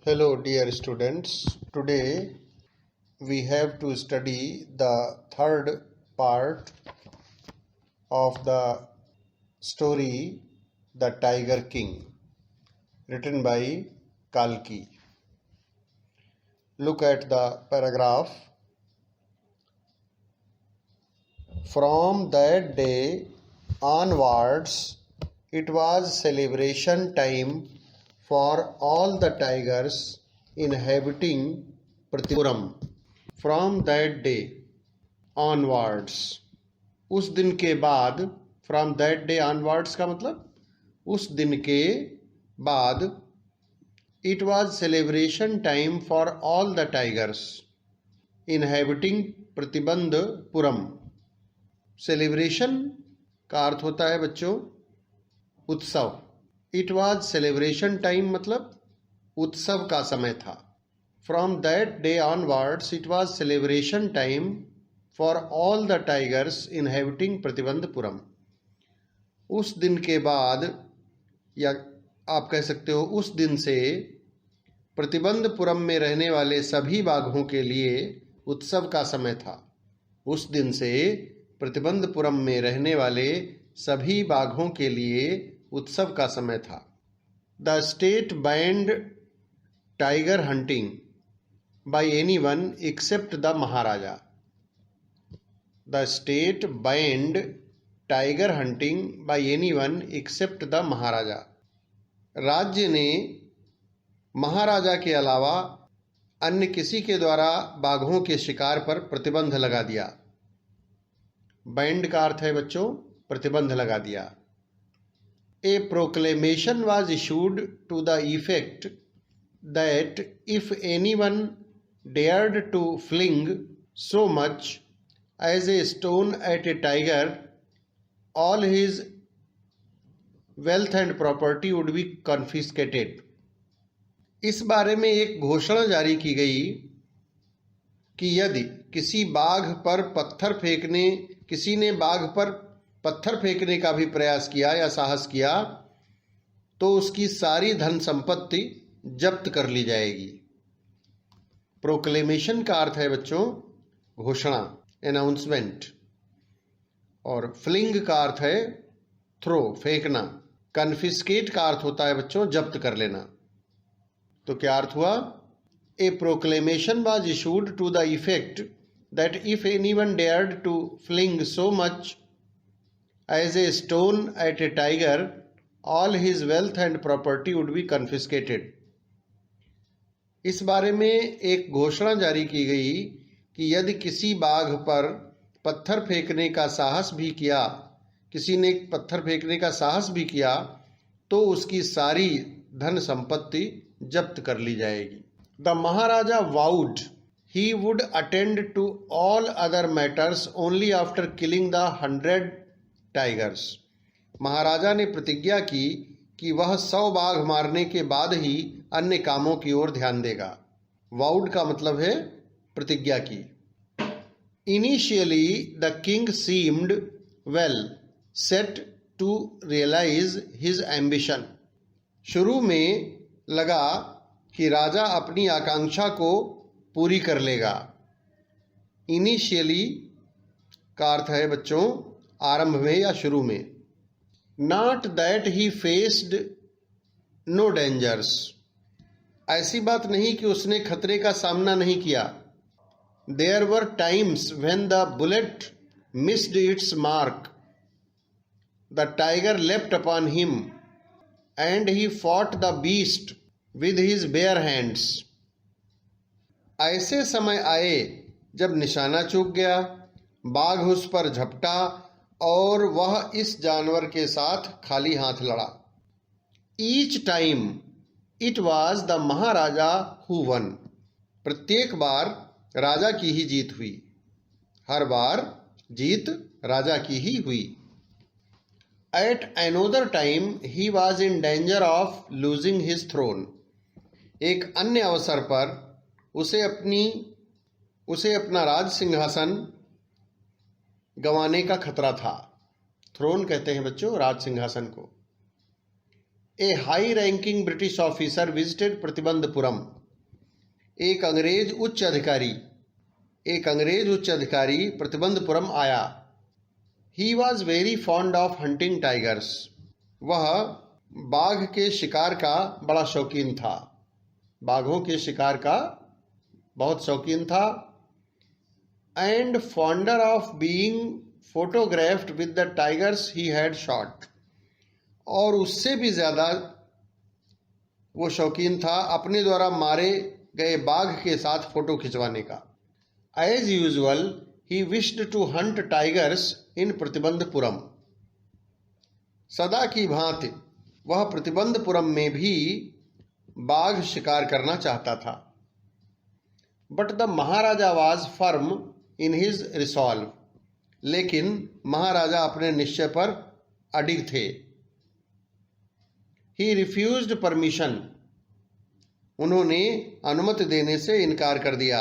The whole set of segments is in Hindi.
Hello, dear students. Today we have to study the third part of the story The Tiger King, written by Kalki. Look at the paragraph. From that day onwards, it was celebration time for all the tigers inhabiting Pratipuram. From that day onwards, उस दिन के बाद, फ्रॉम दैट डे ऑनवर्ड्स का मतलब उस दिन के बाद, it was celebration time for all the tigers inhabiting Pratibandapuram. Celebration का अर्थ होता है बच्चों उत्सव। इट वॉज सेलिब्रेशन टाइम मतलब उत्सव का समय था। From that day onwards it was celebration time for all the tigers inhabiting Pratibandapuram. उस दिन के बाद, या आप कह सकते हो उस दिन से, प्रतिबंधपुरम में रहने वाले सभी बाघों के लिए उत्सव का समय था। उस दिन से प्रतिबंधपुरम में रहने वाले सभी बाघों के लिए उत्सव का समय था। The state banned tiger hunting by anyone except the maharaja. The state banned tiger hunting by anyone except the maharaja. राज्य ने महाराजा के अलावा अन्य किसी के द्वारा बाघों के शिकार पर प्रतिबंध लगा दिया। बैंड का अर्थ है बच्चों प्रतिबंध लगा दिया। A proclamation was issued to the effect that if anyone dared to fling so much as a stone at a tiger, all his wealth and property would be confiscated। इस बारे में एक घोषणा जारी की गई कि यदि किसी ने बाघ पर पत्थर फेंकने का भी प्रयास किया या साहस किया तो उसकी सारी धन संपत्ति जब्त कर ली जाएगी। प्रोक्लेमेशन का अर्थ है बच्चों घोषणा, अनाउंसमेंट, और फ्लिंग का अर्थ है थ्रो, फेंकना। कन्फिस्केट का अर्थ होता है बच्चों जब्त कर लेना। तो क्या अर्थ हुआ? A proclamation was issued to the effect that if anyone dared to fling so much as a stone at a tiger, all his wealth and property would be confiscated. इस बारे में एक घोषणा जारी की गई कि यदि किसी बाघ पर पत्थर फेंकने का साहस भी किया, किसी ने पत्थर फेंकने का साहस भी किया तो उसकी सारी धन संपत्ति जब्त कर ली जाएगी। The Maharaja vowed he would attend to all other matters only after killing the 100 tigers. महाराजा ने प्रतिज्ञा की कि वह 100 बाघ मारने के बाद ही अन्य कामों की ओर ध्यान देगा। वाउड का मतलब है प्रतिज्ञा की। Initially the king seemed well set to realize his ambition। शुरू में लगा कि राजा अपनी आकांक्षा को पूरी कर लेगा। इनिशियली का अर्थ है बच्चों आरंभ में या शुरू में। Not that he faced no dangers। ऐसी बात नहीं कि उसने खतरे का सामना नहीं किया। There were times when the bullet missed its mark. The tiger leapt upon him and he fought the beast with his bare hands। ऐसे समय आए जब निशाना चूक गया, बाघ उस पर झपटा और वह इस जानवर के साथ खाली हाथ लड़ा। Each time it was the Maharaja who won। प्रत्येक बार राजा की ही जीत हुई। हर बार जीत राजा की ही हुई। At another time he was in danger of losing his throne। एक अन्य अवसर पर उसे अपना राज सिंहासन गंवाने का खतरा था। थ्रोन कहते हैं बच्चों राज सिंहासन को। A high ranking British officer visited Pratibandhapuram. एक अंग्रेज उच्च अधिकारी प्रतिबंधपुरम आया। He was very fond of hunting tigers. वह बाघ के शिकार का बड़ा शौकीन था, बाघों के शिकार का बहुत शौकीन था। And fonder of being photographed with the tigers he had shot. और उससे भी ज़्यादा वो शौकीन था अपने द्वारा मारे गए बाघ के साथ फोटो खिंचवाने का। As usual he wished to hunt tigers in Pratibandhapuram. सदा की भांति वह प्रतिबंधपुरम में भी बाघ शिकार करना चाहता था। But the maharaja was firm in his resolve. लेकिन महाराजा अपने निश्चय पर अडिग थे। He refused permission. उन्होंने अनुमति देने से इनकार कर दिया।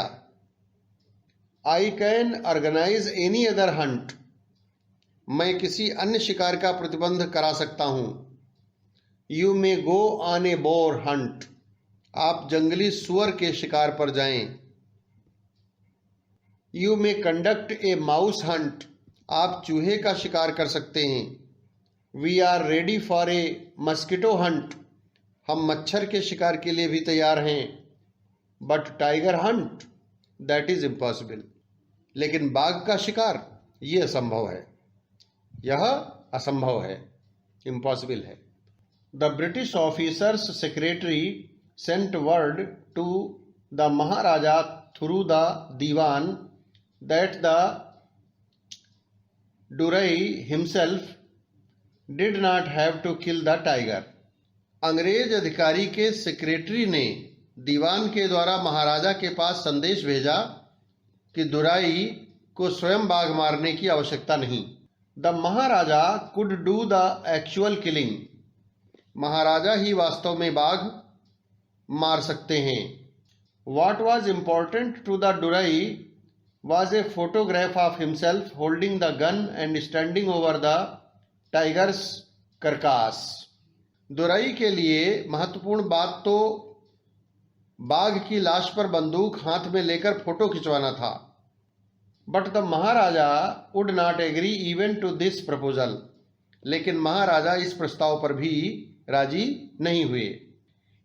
I can organize any other hunt. मैं किसी अन्य शिकार का प्रतिबंध करा सकता हूं। You may go on a boar hunt. आप जंगली सुअर के शिकार पर जाएं। You may conduct a mouse hunt. आप चूहे का शिकार कर सकते हैं। We are ready for a mosquito hunt. हम मच्छर के शिकार के लिए भी तैयार हैं। But tiger hunt that is impossible. लेकिन बाघ का शिकार ये असंभव है, यह असंभव है, इम्पॉसिबल है। The British officer's secretary sent word to the Maharaja through the dewan that the durai himself did not have to kill the tiger. अंग्रेज अधिकारी के सेक्रेटरी ने दीवान के द्वारा महाराजा के पास संदेश भेजा कि दुराई को स्वयं बाघ मारने की आवश्यकता नहीं। The Maharaja could do the actual killing. महाराजा ही वास्तव में बाघ मार सकते हैं। What was important to the durai was a photograph of himself holding the gun and standing over the tiger's carcass. दुराई के लिए महत्वपूर्ण बात तो बाघ की लाश पर बंदूक हाथ में लेकर फोटो खिंचवाना था। But the Maharaja would not agree even to this proposal. लेकिन महाराजा इस प्रस्ताव पर भी राजी नहीं हुए।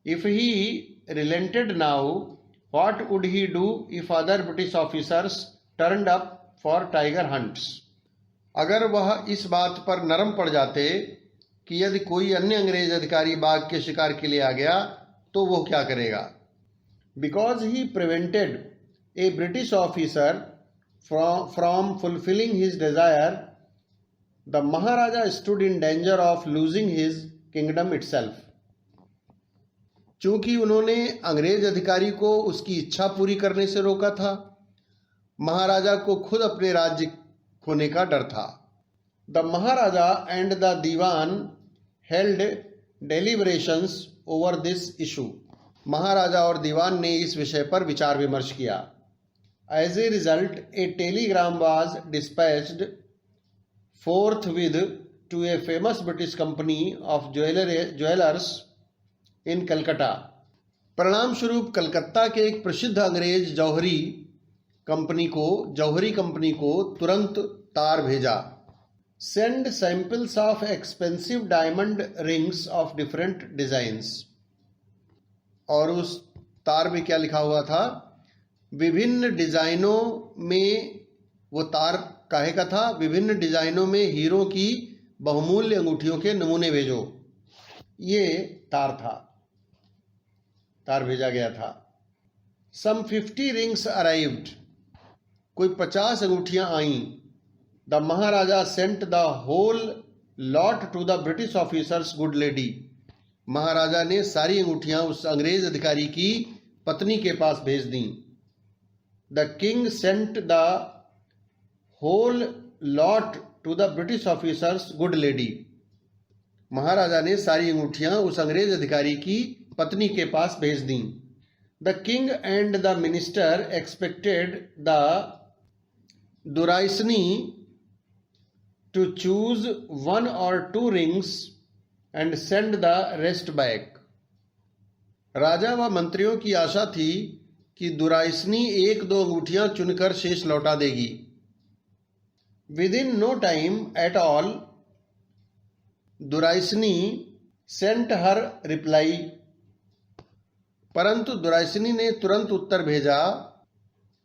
If he relented now what would he do if other British officers turned up for tiger hunts. अगर वह इस बात पर नरम पड़ जाते कि यदि कोई अन्य अंग्रेज अधिकारी बाघ के शिकार के लिए आ गया तो वो क्या करेगा। Because he prevented A British officer from fulfilling his Dzire the Maharaja stood in danger of losing his kingdom itself. चूंकि उन्होंने अंग्रेज अधिकारी को उसकी इच्छा पूरी करने से रोका था, महाराजा को खुद अपने राज्य खोने का डर था। The Maharaja and the dewan held deliberations over this issue. महाराजा और दीवान ने इस विषय पर विचार विमर्श किया। As a result a telegram was dispatched forthwith to a famous British company of jewelers in Calcutta। परिणाम स्वरूप कलकत्ता के एक प्रसिद्ध अंग्रेज जौहरी कंपनी को तुरंत तार भेजा। Send samples of expensive diamond rings of different designs. और उस तार में क्या लिखा हुआ था, विभिन्न डिजाइनों में, वो तार काहे का था, विभिन्न डिजाइनों में हीरों की बहुमूल्य अंगूठियों के नमूने भेजो। ये तार भेजा गया था। Some 50 rings arrived. कोई 50 अंगूठियां आईं। The Maharaja sent the whole lot to the British officer's good lady. महाराजा ने सारी अंगूठियां उस अंग्रेज अधिकारी की पत्नी के पास भेज दी। The king sent the whole lot to the British officer's good lady. महाराजा ने सारी अंगूठियां उस अंग्रेज अधिकारी की पत्नी के पास भेज दी। The king and the minister expected the duraisani to choose 1 or 2 rings and send the rest back. राजा व मंत्रियों की आशा थी कि दुराइसनी 1-2 अंगूठियां चुनकर शेष लौटा देगी. Within no time at all, दुराइसनी sent her reply. परंतु दुराइसनी ने तुरंत उत्तर भेजा,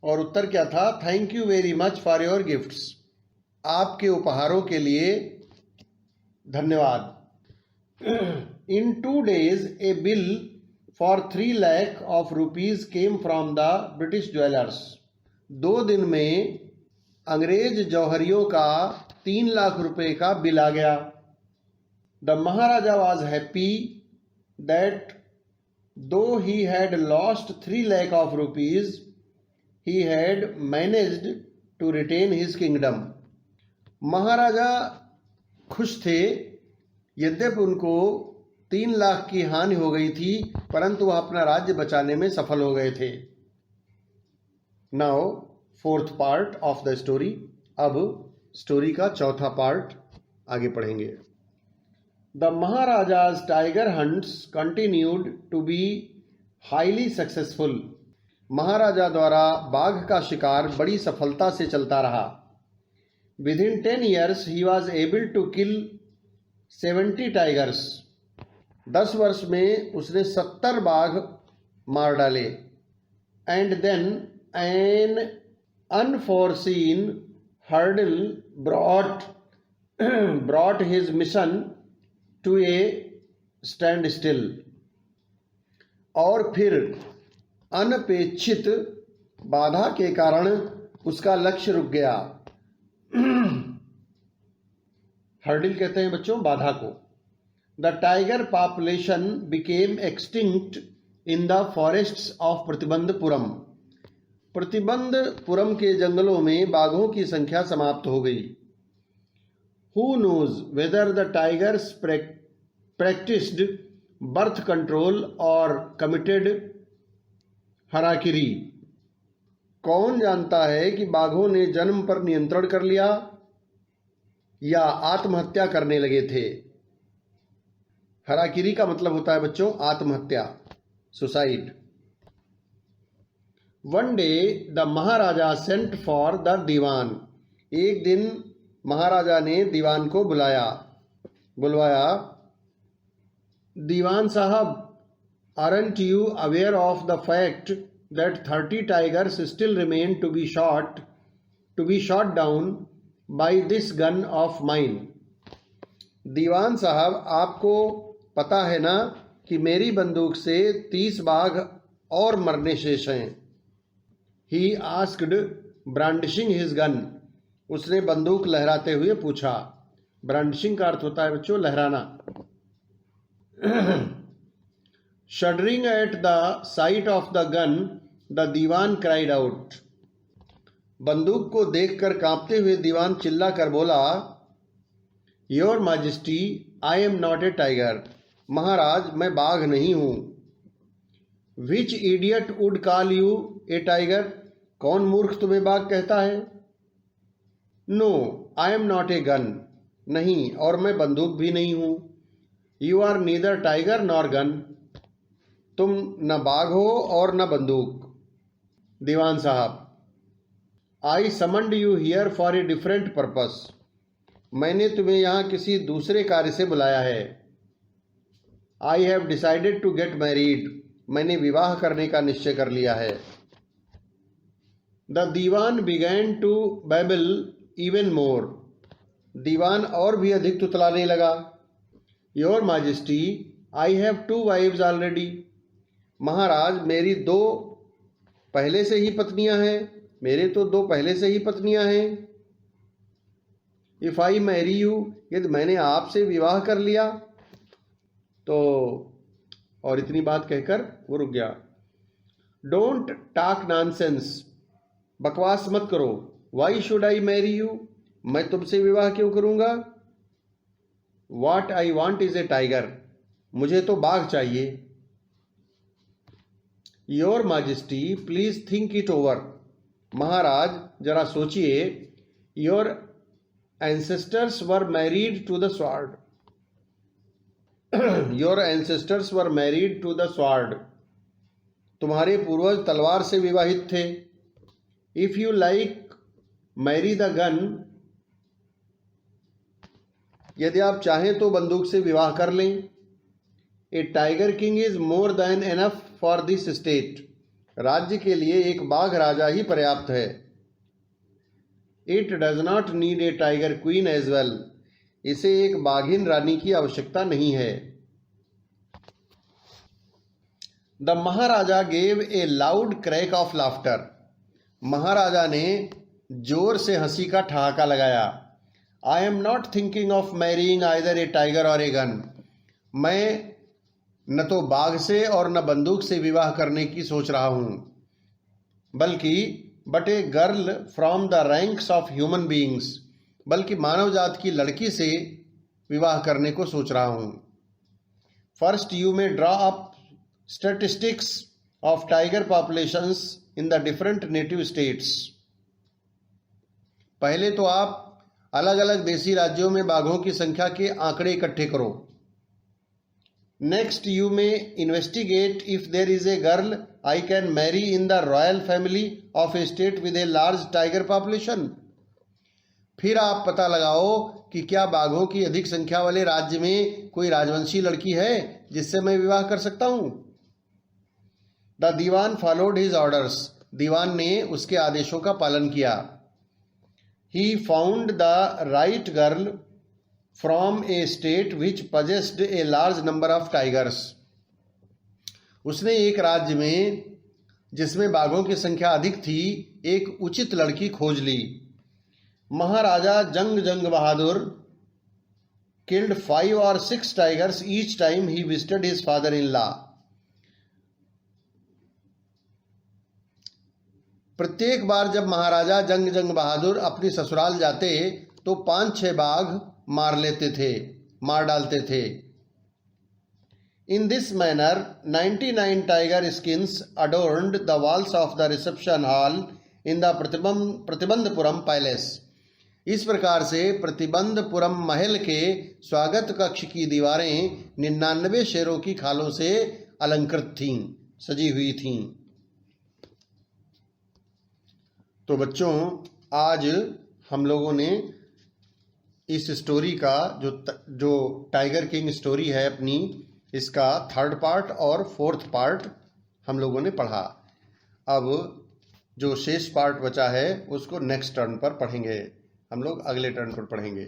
और उत्तर क्या था? Thank you very much for your gifts. आपके उपहारों के लिए धन्यवाद. In 2 days a bill for 3 lakh of rupees came from the British jewelers. 2 दिन में अंग्रेज जौहरियों का 3 लाख रुपए का बिल आ गया. The Maharaja was happy that though he had lost 3 lakh of rupees, he had managed to retain his kingdom. महाराजा खुश थे, यद्यपि उनको 3 लाख की हानि हो गई थी, परंतु वह अपना राज्य बचाने में सफल हो गए थे. Now 4th part of the story. अब स्टोरी का 4था पार्ट आगे पढ़ेंगे. The Maharaja's tiger hunts continued to be highly successful. महाराजा द्वारा बाघ का शिकार बड़ी सफलता से चलता रहा. Within 10 years he was able to kill 70 tigers. 10 वर्ष में उसने 70 बाघ मार डाले. And then an unforeseen hurdle brought his mission to a standstill. और फिर अनपेक्षित बाधा के कारण उसका लक्ष्य रुक गया. हर्डिल कहते हैं बच्चों बाधा को. The tiger population became extinct in the forests of Pratibandhapuram. Pratibandhapuram के जंगलों में बाघों की संख्या समाप्त हो गई. Who knows whether the tigers practised birth control और कमिटेड हराकिरी. कौन जानता है कि बाघों ने जन्म पर नियंत्रण कर लिया या आत्महत्या करने लगे थे. हराकिरी का मतलब होता है बच्चों आत्महत्या, suicide. One day the Maharaja sent for the dewan. एक दिन महाराजा ने दीवान को बुलवाया. दीवान साहब, aren't you aware of the fact that 30 tigers still remain to be shot down by this gun of mine? दीवान साहब, आपको पता है ना कि मेरी बंदूक से 30 बाघ और मरने शेष हैं. He asked, brandishing his gun. उसने बंदूक लहराते हुए पूछा. ब्रांडिशिंग का अर्थ होता है बच्चों लहराना. Shuddering at the sight of the gun, the Diwan cried out. बंदूक को देखकर कांपते हुए दीवान चिल्ला कर बोला, Your Majesty, I am not a tiger. महाराज, मैं बाघ नहीं हूं. Which idiot would call you a tiger? कौन मूर्ख तुम्हें बाघ कहता है? No, I am not a gun. नहीं, और मैं बंदूक भी नहीं हूं. You are neither tiger nor gun. तुम न बाघ हो और न बंदूक. दीवान साहब, I summoned you here for a different purpose. मैंने तुम्हें यहाँ किसी दूसरे कार्य से बुलाया है. I have decided to get married. मैंने विवाह करने का निश्चय कर लिया है. The Diwan began to babble even more. दीवान और भी अधिक तुतलाने लगा. Your Majesty, I have 2 wives already. महाराज, मेरी 2 पहले से ही पत्नियां हैं. मेरे तो 2 पहले से ही पत्नियां हैं. इफ आई मैरी यू, यदि मैंने आपसे विवाह कर लिया तो, और इतनी बात कहकर वो रुक गया. Don't talk nonsense. बकवास मत करो. Why should I marry you. मैं तुमसे विवाह क्यों करूंगा. What I want is a tiger. मुझे तो बाघ चाहिए. Your majesty, please think it over. महाराज, जरा सोचिए. Your ancestors were married to the sword. Your ancestors were married to the sword, तुम्हारे पूर्वज तलवार से विवाहित थे। If you like marry the gun, यदि आप चाहें तो बंदूक से विवाह कर लें। A tiger king is more than enough for this state, राज्य के लिए एक बाघ राजा ही पर्याप्त है। It does not need a tiger queen as well, इसे एक बाघिन रानी की आवश्यकता नहीं है। The maharaja gave a loud crack of laughter, महाराजा ने जोर से हंसी का ठहाका लगाया। I am not thinking of marrying either a tiger or a gun, मैं न तो बाघ से और न बंदूक से विवाह करने की सोच रहा हूं, बल्कि but a girl from the ranks of human beings, बल्कि मानव जात की लड़की से विवाह करने को सोच रहा हूं। First you may draw up statistics of tiger populations in the different native states, पहले तो आप अलग अलग देशी राज्यों में बाघों की संख्या के आंकड़े इकट्ठे करो। Next you may investigate if there is a girl I can marry in the royal family of A state with a large tiger population, फिर आप पता लगाओ कि क्या बाघों की अधिक संख्या वाले राज्य में कोई राजवंशी लड़की है जिससे मैं विवाह कर सकता हूं। The dewan followed his orders, दीवान ने उसके आदेशों का पालन किया। He found the right girl from a state which possessed a large number of tigers, उसने एक राज्य में जिसमें बाघों की संख्या अधिक थी एक उचित लड़की खोज ली। Maharaja Jung Bahadur killed 5 or 6 tigers each time he visited his father in law, प्रत्येक बार जब महाराजा जंग बहादुर अपनी ससुराल जाते तो 5-6 बाघ मार डालते थे। In this manner 99 tiger skins adorned the walls of the reception hall in the Pratibandapuram palace, इस प्रकार से प्रतिबंधपुरम महल के स्वागत कक्ष की दीवारें 99 शेरों की खालों से अलंकृत थीं, सजी हुई थीं। तो बच्चों, आज हम लोगों ने इस स्टोरी का जो टाइगर किंग स्टोरी है अपनी, इसका 3rd पार्ट और 4th पार्ट हम लोगों ने पढ़ा। अब जो शेष पार्ट बचा है उसको नेक्स्ट टर्न पर पढ़ेंगे, हम लोग अगले टर्न पर पढ़ेंगे।